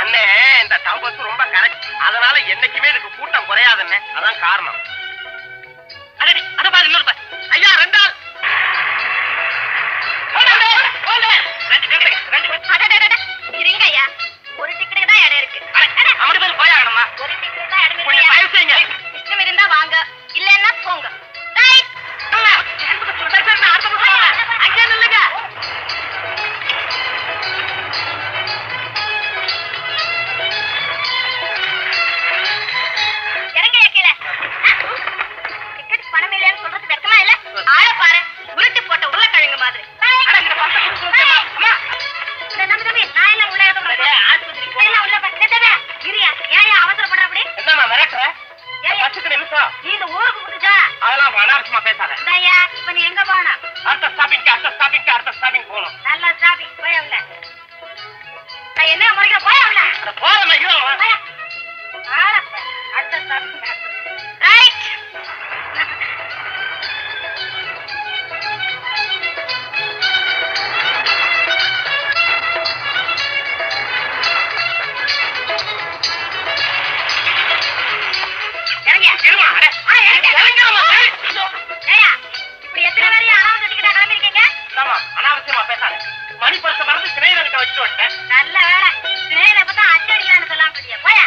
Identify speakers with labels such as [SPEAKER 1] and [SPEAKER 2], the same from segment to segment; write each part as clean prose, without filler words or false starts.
[SPEAKER 1] அண்ணே இந்த டம்பஸ் ரொம்ப கரெக்ட். அதனால என்னைக்குமே இதுக்கு கூட்டம் குறையாதுண்ணே. அதான் காரணம். அடடி அத பாரு இன்னொரு பாரு. ஐயா ரெண்டாள்.
[SPEAKER 2] இருங்க ஐயா, ஒரு டிக்கெட் தான் இடம் இருக்கு.
[SPEAKER 1] அப்படி பேர் போயாகணுமா?
[SPEAKER 2] ஒரு டிக்கெட் தான் இடம்
[SPEAKER 1] கொஞ்சம் தயவு செய்யுங்க.
[SPEAKER 2] இஷ்டம் இருந்தா வாங்க, இல்லன்னா போங்க.
[SPEAKER 1] அங்கே நில்லுங்க.
[SPEAKER 2] இறங்க கீழே. டிக்கெட் பணம் இல்லைன்னு சொல்றது வெக்கமா இல்ல? ஆள பாரு, உருட்டி போட்ட உருளைக்கிழங்கு மாதிரி. நான் என்ன உள்ள அவசரப்படுற அப்படி
[SPEAKER 1] என்ன மிரட்டுற? நிமிஷம்
[SPEAKER 2] நீ இந்த ஊருக்கு புதுசா?
[SPEAKER 1] அதெல்லாம் அனாவசியமா பேசாத.
[SPEAKER 2] இப்ப நீ எங்க போகணும்?
[SPEAKER 1] அடுத்த ஸ்டாப்பிங் போகணும்.
[SPEAKER 2] நல்லா ஸ்டாப்பிங் போய் உள்ள. என்ன முறைக்க போய் உள்ள
[SPEAKER 1] போறேன்.
[SPEAKER 2] அடுத்த ஸ்டாப்பிங் ரைட்.
[SPEAKER 1] அனாவசியமா பேசாத. மணி பரிச மறந்து சினையில வச்சுட்டு வந்துட்டேன்.
[SPEAKER 2] நல்ல வேலை, சினையில பார்த்தா அச்சடிக்கலான்னு சொல்லாம போறியா? போயா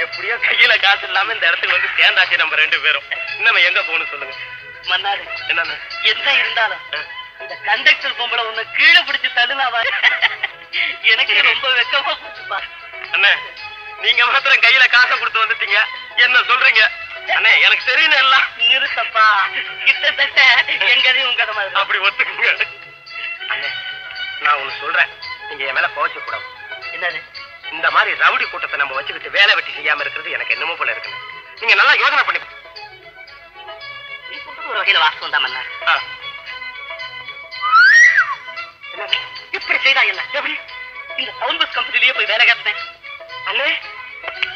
[SPEAKER 1] எப்படியோ கையில காசு இல்லாம இந்த இடத்துக்கு வந்து சேர்ந்தாச்சு நம்ம ரெண்டு பேரும். இன்னும் எங்க போகணும் சொல்லுங்க.
[SPEAKER 3] மன்னாரு
[SPEAKER 1] என்னன்னு
[SPEAKER 3] என்ன இருந்தாலும் இந்த கண்டக்டர் பொம்பளை உன்னை கீழே பிடிச்சு தள்ளுனாவா? எனக்கு ரொம்ப வெக்கமா போச்சுப்பா.
[SPEAKER 1] அண்ணே நீங்க மாத்திரம் கையில காசை கொடுத்து வந்துட்டீங்க, என்ன சொல்றீங்க? அண்ணே எனக்கு தெரியும் எல்லாம்.
[SPEAKER 3] நிறுத்தப்பா, கிட்டத்தட்ட எங்கதையும் உங்க கதை மாதிரி.
[SPEAKER 1] அப்படி ஒத்துக்குங்க. அண்ணே நான் ஒண்ணு சொல்றேன், நீங்க என் மேல கோவச்ச கூடாது.
[SPEAKER 3] என்னது?
[SPEAKER 1] இந்த மாதிரி ரவுடி கூட்டத்தை நம்ம வச்சுக்கிட்டு வேலை வெட்டி செய்யாம இருக்கிறது எனக்கு என்னமோ போல இருக்கு. நீங்க நல்லா யோசனை பண்ணி.
[SPEAKER 3] நீ சொல்றது ஒரு வகையில வாஸ்தவம் தான் மன்னார். இப்படி செய்தா என்ன? எப்படி இந்த டவுன் பஸ் கம்பெனிலேயே போய் வேலை கேட்டேன்.
[SPEAKER 1] அண்ணே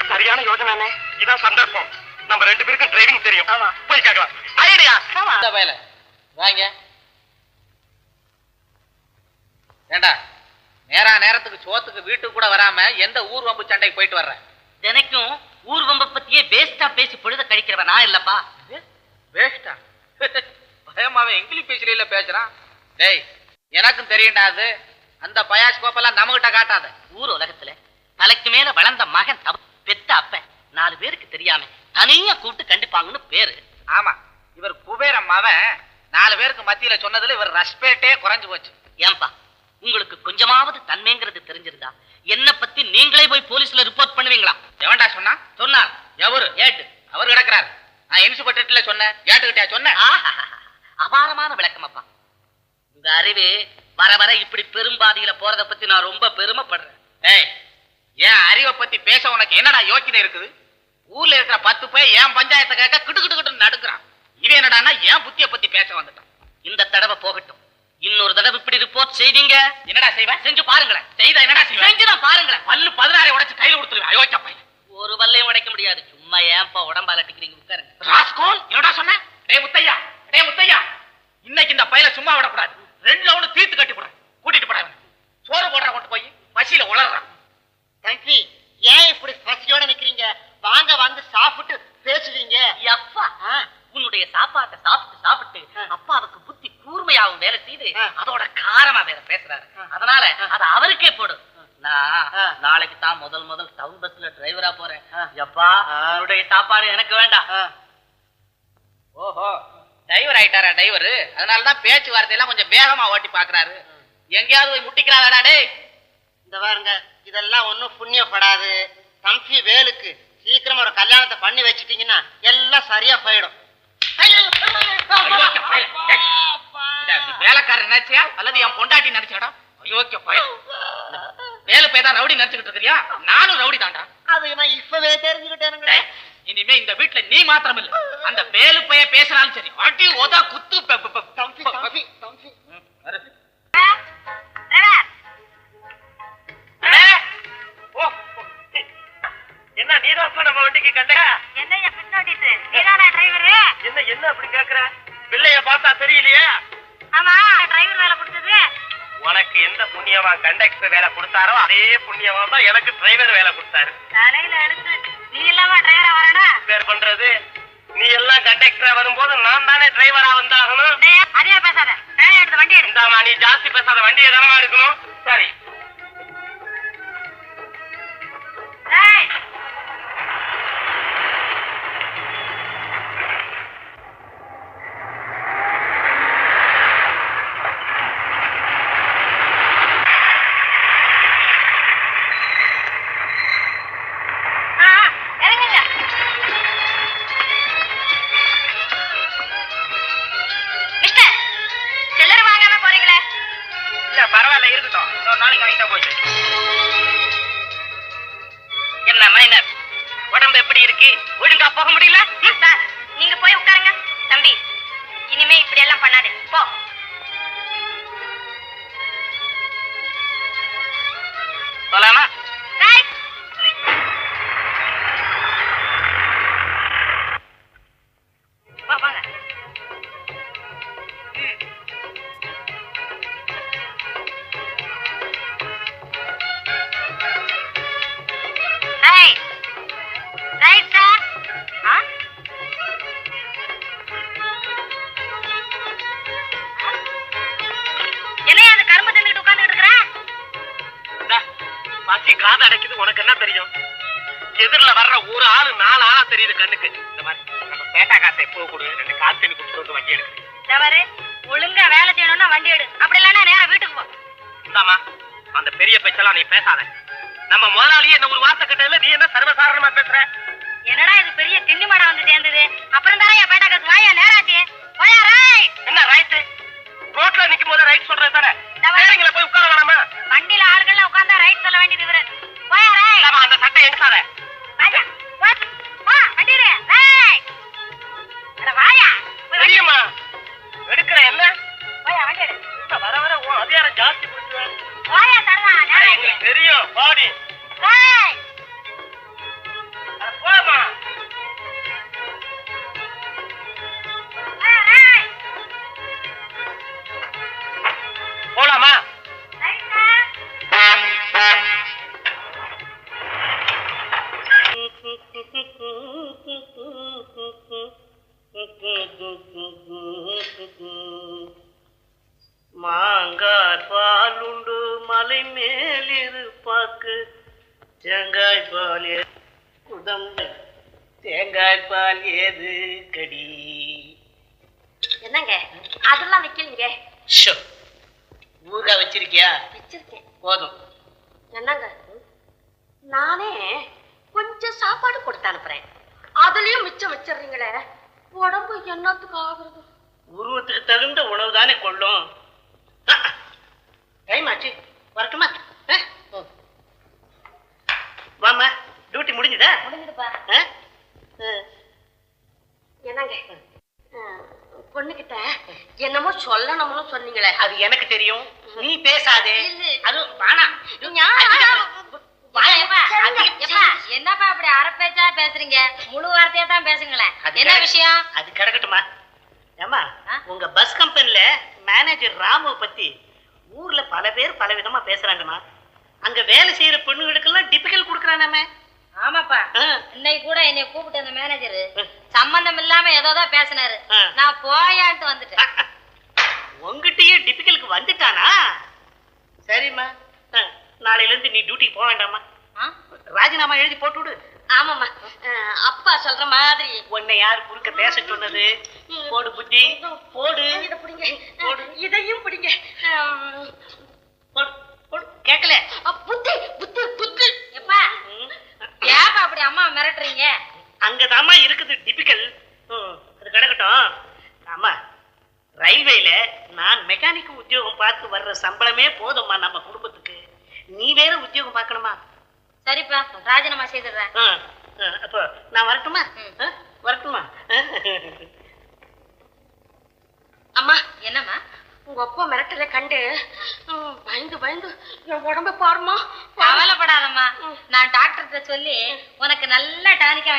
[SPEAKER 1] சரியான யோசனை அண்ணே. இதான் சந்தர்ப்பம். நம்ம ரெண்டு பேருக்கும் டிரைவிங் தெரியும்.
[SPEAKER 3] ஆமா,
[SPEAKER 1] போய் கேட்கலாம். ஐடியா
[SPEAKER 3] வேலை வாங்க. ஏண்டா நேரத்துக்கு சோத்துக்கு வீட்டுக்கு கூட வராம எந்த ஊர் வம்பு சண்டைக்கு போயிட்டு வர்ற? தினைக்கும் ஊர் வம்பை பத்தியே வேஸ்டா பேசி பொழுத கழிக்கிறவன் நான் இல்லப்பா. வேஸ்டா? பயமாவே இங்கிலீஷ் பேசல பேசுறான். டேய் எனக்கும் தெரியும்டா, அது அந்த பயாஸ்கோப்பெல்லாம் நம்மகிட்ட காட்டாத. ஊர் உலகத்துல தலைக்கு மேல வளர்ந்த மகன் பெத்த அப்ப 4 பேருக்கு தெரியாம தனியா கூப்பிட்டு கண்டிப்பாங்கன்னு பேரு. ஆமா, இவர் குபேரம் அவன் 4 பேருக்கு மத்தியில சொன்னதுல இவர் ரெஸ்பெக்டே குறைஞ்சு போச்சு. ஏன்பா உங்களுக்கு கொஞ்சமாவது தன்மைங்கிறது தெரிஞ்சிருந்தா என்ன பத்தி நீங்களே போய் போலீஸ்ல ரிப்போர்ட் பண்ணுவீங்களா? எவன்டா சொன்னா? சொன்னார். எவரு? ஏட்டு. அவர் கிடக்குறாரு. நான் இன்ஸ்பெக்டர்ல சொன்னேன், ஏட்டுக்கிட்டே சொன்னேன். அபாரமான விளக்கமாப்பா. உங்க அறிவு வர வர இப்படி பெரும்பாதியில போறத பத்தி நான் ரொம்ப பெருமைப்படுறேன். ஏய், என் அறிவை பத்தி பேச உனக்கு என்னடா யோக்கியதை இருக்குது? ஊர்ல இருக்கிற 10 பேர் என் பஞ்சாயத்தை கேட்க கிட்டு நடுக்குறான். இவன் என்னடான்னா என் புத்திய பத்தி பேச வந்துட்டான். இந்த தடவை போகட்டும், இன்னொரு தடவை இப்படி ரிப்போர்ட் செய்வீங்க. என்னடா செய்வேன்? செஞ்சு பாருங்களேன். செய்தா என்னடா செய்வேன்? செஞ்சுதான் பாருங்களேன். பல்லு 16 உடைச்சு கையில கொடுத்துருவேன். அயோக்கிய பையன். ஒரு பல்லையும் உடைக்க முடியாது. சும்மா ஏன்பா உடம்பால அடிக்கிறீங்க? உட்காருங்க. ராஸ்கோல், என்னடா சொன்ன? டேய் முத்தையா, இன்னைக்கு இந்த பையல சும்மா விடக்கூடாது. 2 ரவுண்ட் தீர்த்து கட்டி போடுறேன். கூட்டிட்டு போடாது. சோறு போடுற கொண்டு போய் பசியில உளறான். தம்பி ஏன் இப்படி பசியோட நிக்கிறீங்க? வாங்க வந்து சாப்பிட்டு பேசுவீங்க. அப்பா உன்னுடைய சாப்பாட்டை சாப்பிட்டு அப்பாவுக்கு புத்தி கூர்மையாவும் வேலை செய்து அதோட காரமா வேற பேசுறாரு. அதனால அது அவருக்கே போடும். நான் நாளைக்கு தான் முதல் டவுன் பஸ்ல டிரைவரா போறேன். எப்பா உன்னுடைய சாப்பாடு எனக்கு வேண்டாம். ஓஹோ, டிரைவர் ஆயிட்டாரா டிரைவர்? அதனாலதான் பேச்சுவார்த்தையெல்லாம் கொஞ்சம் வேகமா ஓட்டி பாக்குறாரு. எங்கேயாவது போய் முட்டிக்கிறாரா? டேய் இந்த பாருங்க, இதெல்லாம் ஒன்னும் புண்ணியப்படாது. தம்பி வேலுக்கு சீக்கிரமா ஒரு கல்யாணத்தை பண்ணி வச்சிட்டீங்கன்னா எல்லாம் சரியா போயிடும். வேலைக்காரர் நினைச்சியா அல்லது என் பொண்டாட்டி நினைச்சாடா? அயோக்கிய பையன். வேலை போய் தான் ரவுடி நினைச்சுக்கிட்டு இருக்கிறியா? நானும் ரவுடி தாண்டா. அது நான் இப்பவே தெரிஞ்சுக்கிட்டேன். இனிமே இந்த வீட்டுல நீ மாத்திரம் இல்ல, அந்த வேலு பைய பேசினாலும் சரி அடி ஓதா குத்து.
[SPEAKER 1] என்ன நீதான் நம்ம வண்டிக்கு கண்ட?
[SPEAKER 2] என்ன பின்னோட்டிட்டு நீதானா டிரைவர்?
[SPEAKER 1] என்ன அப்படி கேக்குற? பிள்ளைய பார்த்தா தெரியல. எனக்கு எந்த புண்ணியமா கண்டக்டர் வேலை கொடுத்தாரோ அதே புண்ணியமா தான் எனக்கு டிரைவர் வேலை கொடுத்தாரு.
[SPEAKER 2] தலையில எடுத்து நீ இல்லாம டிரைவரா வரணும்.
[SPEAKER 1] பேர் பண்றது நீ எல்லாம் கண்டக்டரா வரும்போது நான் தானே டிரைவரா வந்தாகணும்.
[SPEAKER 2] அதிகமா பேசாத, எடுத்து வண்டி எடு.
[SPEAKER 1] இந்தாமா, நீ ஜாஸ்தி பேசாத, வண்டியை தானமா எடுக்கணும். சரி. பரவாயில்ல, இருக்கட்டும். ஒரு நாளைக்கு வாங்கிட்டா போச்சு. என்ன மைனர், உடம்பு எப்படி இருக்கு? ஒழுங்கா போக முடியல?
[SPEAKER 2] சார், நீங்க போய் உட்காருங்க. தம்பி, இனிமே இப்படி எல்லாம் பண்ணாதே, போ.
[SPEAKER 1] போலாமா?
[SPEAKER 2] வாங்க. Right sir. என்னையா அது கரும்பு தின்னுட்டு உட்கார்ந்துட்டு இருக்கிற?
[SPEAKER 1] பசி காது அடைக்குது, உனக்கு என்ன தெரியும்? எதிரில வர்ற ஒரு ஆளு 4 ஆளா தெரியுது கண்ணுக்கு. இந்த மாதிரி நம்ம பேட்டா காசை எப்போ கொடு, 2 காசு தண்ணி கொடுத்து வந்து வண்டி எடுக்கு.
[SPEAKER 2] தவறு, ஒழுங்கா வேலை செய்யணும்னா வண்டி எடு, அப்படி இல்லைன்னா நேரா வீட்டுக்கு போ.
[SPEAKER 1] இந்தாமா, அந்த பெரிய பேச்செல்லாம் நீ பேசாத. நம்ம முதலாளியே என்ன ஒரு வார்த்தை கிட்டல, நீ என்ன சர்வசாதாரணமா பேசுற?
[SPEAKER 2] என்னடா இது பெரிய திண்ணி மாடா வந்து சேர்ந்தது? அப்புறம் தானே என் பேட்டா காசு வாயா நேராச்சு. போயா ரைட்.
[SPEAKER 1] என்ன ரைட்டு? ரோட்ல நிக்கும் போது ரைட் சொல்றது தானே. வேறங்கள போய் உட்கார வேணாமா?
[SPEAKER 2] வண்டியில ஆளுகள் உட்கார்ந்தா ரைட் சொல்ல வேண்டியது இவரு. போயா ரைட்.
[SPEAKER 1] இந்தாமா, அந்த சட்டை எடுக்காத.
[SPEAKER 2] வாயா, வா வண்டி எடு. ரைட். அட வாயா.
[SPEAKER 1] தெரியுமா எடுக்கிற என்ன?
[SPEAKER 2] போயா வண்டி எடு.
[SPEAKER 1] வர வர உன் அதிகாரம் ஜாஸ்தி போச்சு.
[SPEAKER 2] போயா தரதா நேரா.
[SPEAKER 1] எங்களுக்கு தெரியும், பாடி.
[SPEAKER 2] ரைட்.
[SPEAKER 1] போமா. போலாமா? மாங்காய் பாலுண்டு மலை மேலிருப்பாக்கு, தேங்காய் பால் குதம்பு, தேங்காய் பால் ஏது கடி.
[SPEAKER 2] என்னங்க அதெல்லாம் வைக்கலீங்க?
[SPEAKER 1] ஊறுகாய் வச்சிருக்கியா?
[SPEAKER 2] வச்சிருக்கேன்.
[SPEAKER 1] போதும்.
[SPEAKER 2] என்னங்க, நானே கொஞ்சம் சாப்பாடு கொடுத்து அனுப்புறேன், அதுலயும் மிச்சம் வச்சிடுறீங்களே, உடம்பு என்னத்துக்கு ஆகுறது?
[SPEAKER 1] உருவத்துக்கு தகுந்த உணவு தானே கொள்ளும். டைம் ஆச்சு, வரட்டுமா? வாமா, டியூட்டி முடிஞ்சுதா?
[SPEAKER 2] முடிஞ்சுதுப்பா. என்னங்க, பொண்ணுகிட்ட என்னமோ சொல்லணும்னு சொன்னீங்களே,
[SPEAKER 1] அது எனக்கு தெரியும், நீ பேசாதே. அது
[SPEAKER 2] என்னப்பா அப்படி அரை பேச்சா பேசுறீங்க? முழு வார்த்தையா தான் பேசுங்களேன். என்ன விஷயம்?
[SPEAKER 1] அது கிடக்கட்டுமா? ஏமா, உங்க பஸ் கம்பெனில மேனேஜர் ராமுவை பத்தி ஊர்ல பல பேர் பல விதமா பேசுறாங்கம்மா. அங்க வேலை செய்யற பெண்ணுகளுக்கெல்லாம் டிபிக்கல் கொடுக்கறானே.
[SPEAKER 2] ஆமாப்பா, இன்னைக்கு கூட என்னை கூப்பிட்டு அந்த மேனேஜர் சம்பந்தம் இல்லாம ஏதோதான் பேசினாரு. நான் போயான்ட்டு வந்துட்டேன்.
[SPEAKER 1] உங்ககிட்டயே டிபிக்கலுக்கு வந்துட்டானா? சரிம்மா, நாளையில இருந்து நீ டியூட்டிக்கு போக வேண்டாமா? ராஜினாமா எழுதி போட்டு விடு.
[SPEAKER 2] ஆமாம்மா, அப்பா சொல்ற மாதிரி.
[SPEAKER 1] உன்னை யாரு குறுக்க பேச சொன்னது? போடு புத்தி, போடு.
[SPEAKER 2] இதை பிடிங்க, இதையும் பிடிங்க.
[SPEAKER 1] கேட்கல.
[SPEAKER 2] புத்தி புத்தி புத்தி. எப்பா ஏப்பா அப்படி அம்மா மிரட்டுறீங்க?
[SPEAKER 1] அங்கதாம்மா இருக்குது டிபிக்கல். அது கிடக்கட்டும். ஆமா, ரயில்வேல நான் மெக்கானிக் உத்தியோகம் பார்த்து வர்ற சம்பளமே போதும்மா நம்ம குடும்பத்துக்கு. நீ வேற உத்தியோகம் பார்க்கணுமா?
[SPEAKER 2] சரிப்பா, ராஜினாமா செய்துடுறேன்.
[SPEAKER 1] அப்போ நான் வரட்டுமா? வரட்டுமா?
[SPEAKER 2] அம்மா. என்னம்மா? உங்க அப்பா மிரட்டல கண்டு பயந்து பயந்து என் உடம்ப பாருமா. கவலைப்படாதம்மா, நான் டாக்டர்கிட்ட சொல்லி உனக்கு நல்ல டானிக்கா